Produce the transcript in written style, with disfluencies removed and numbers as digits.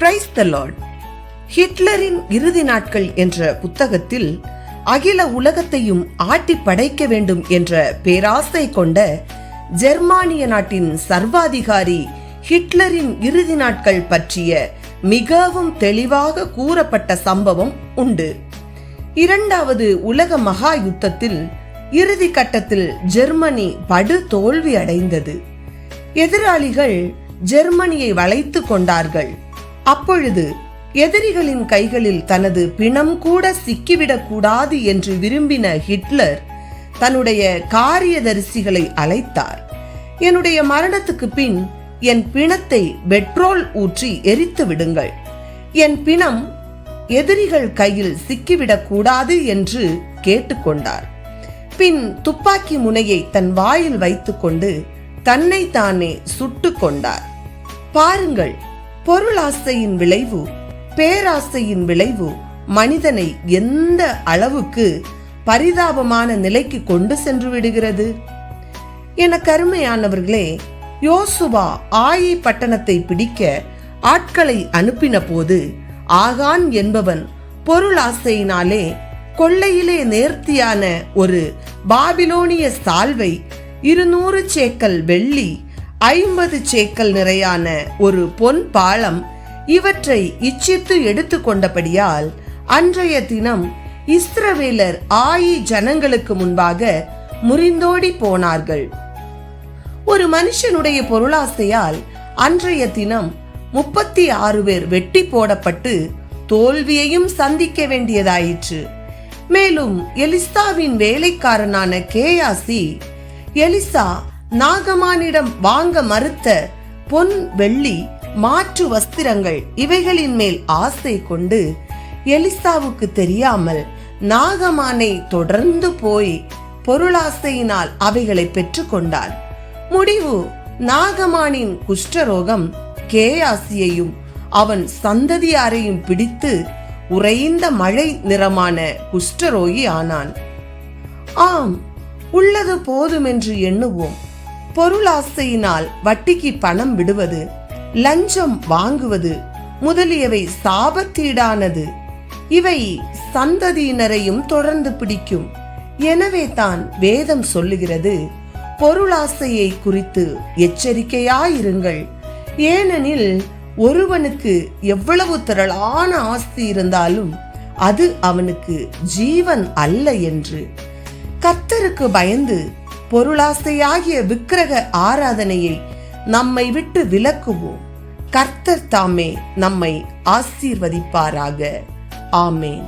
Praise the Lord. ஹிட்லரின் இறுதி நாட்கள் என்ற புத்தகத்தில் அகில உலகத்தையும் ஆட்டி படைக்க வேண்டும் என்ற பேராசை கொண்ட ஜெர்மானிய நாட்டின் சர்வாதிகாரி ஹிட்லரின் இறுதி நாட்கள் பற்றிய மிகவும் தெளிவாக கூறப்பட்ட சம்பவம் உண்டு. இரண்டாவது உலக மகா யுத்தத்தில் இறுதி கட்டத்தில் ஜெர்மனி படு தோல்வி அடைந்தது. எதிராளிகள் ஜெர்மனியை வளைத்து கொண்டார்கள். அப்பொழுது எதிரிகளின் கைகளில் தனது பிணம் கூட சிக்கிவிடக் கூடாது என்று விரும்பின ஹிட்லர் தன்னுடைய காரியதரிசிகளை அழைத்தார். என்னுடைய மரணத்துக்கு பின் என் பிணத்தை பெட்ரோல் ஊற்றி எரித்து விடுங்கள், என் பிணம் எதிரிகள் கையில் சிக்கிவிடக் கூடாது என்று கேட்டுக்கொண்டார். பின் துப்பாக்கி முனையை தன் வாயில் வைத்துக்கொண்டு தன்னை தானே சுட்டு கொண்டார். பாருங்கள், பொருளாசையின் விளைவு, பேராசையின் விளைவு மனிதனை எந்த அளவுக்கு பரிதாபமான நிலைக்கு கொண்டு சென்று விடுகிறது. என கருமையானவர்களே, யோசுவா ஆயி பட்டணத்தை பிடிக்க ஆட்களை அனுப்பின போது ஆகான் என்பவன் பொருளாசையினாலே கொள்ளையிலே நேர்த்தியான ஒரு பாபிலோனிய சால்வை, 200 சேக்கல் வெள்ளி, 50 சேக்கல் நிறையான ஒரு பொன் பாலம் இவற்றை இச்சித்து எடுத்து கொண்டபடியால் அன்றைய தினம் இஸ்ரவேலர் ஆயி ஜனங்களுக்கு முன்பாக முறிந்தோடி போனார்கள். ஒரு மனுஷனுடைய பொருளாசையால் அன்றைய தினம் 36 பேர் வெட்டி போடப்பட்டு தோல்வியையும் சந்திக்க வேண்டியதாயிற்று. மேலும் எலிசாவின் வேலைக்காரனான கேயாசி எலிசா நாகமானிடம் வாங்க மறுத்த பொன், வெள்ளி, மாற்று வஸ்திரங்கள் இவைகளின் மேல் ஆசை கொண்டு எலிசாவுக்கு தெரியாமல் நாகமானை தொடர்ந்து போய் பொருளாசையினால் அவைகளை பெற்றுக்கொண்டார். முடிவு, நாகமானின் குஷ்டரோகம் கேயாசியையும் அவன் சந்ததியாரையும் பிடித்து உறைந்த மழை நிறமான குஷ்டரோகி ஆனான். ஆம், உள்ளது போதுமென்று எண்ணுவோம். பொருளாசையினால் வட்டிக்கு பணம் விடுவது, லஞ்சம் வாங்குவது முதலியவை சாபத்தீடானது. இவை சந்ததியினரையும் தொடர்ந்து பிடிக்கும். எனவே தான் வேதம் சொல்லுகிறது, பொருளாசையை குறித்து எச்சரிக்கையாயிருங்கள். ஏனெனில் ஒருவனுக்கு எவ்வளவு திரளான ஆஸ்தி இருந்தாலும் அது அவனுக்கு ஜீவன் அல்ல என்று. கர்த்தருக்கு பயந்து பொருளாசையாகிய விக்கிரக ஆராதனையை நம்மை விட்டு விலக்குவோம். கர்த்தர் தாமே நம்மை ஆசீர்வதிப்பாராக. ஆமேன்.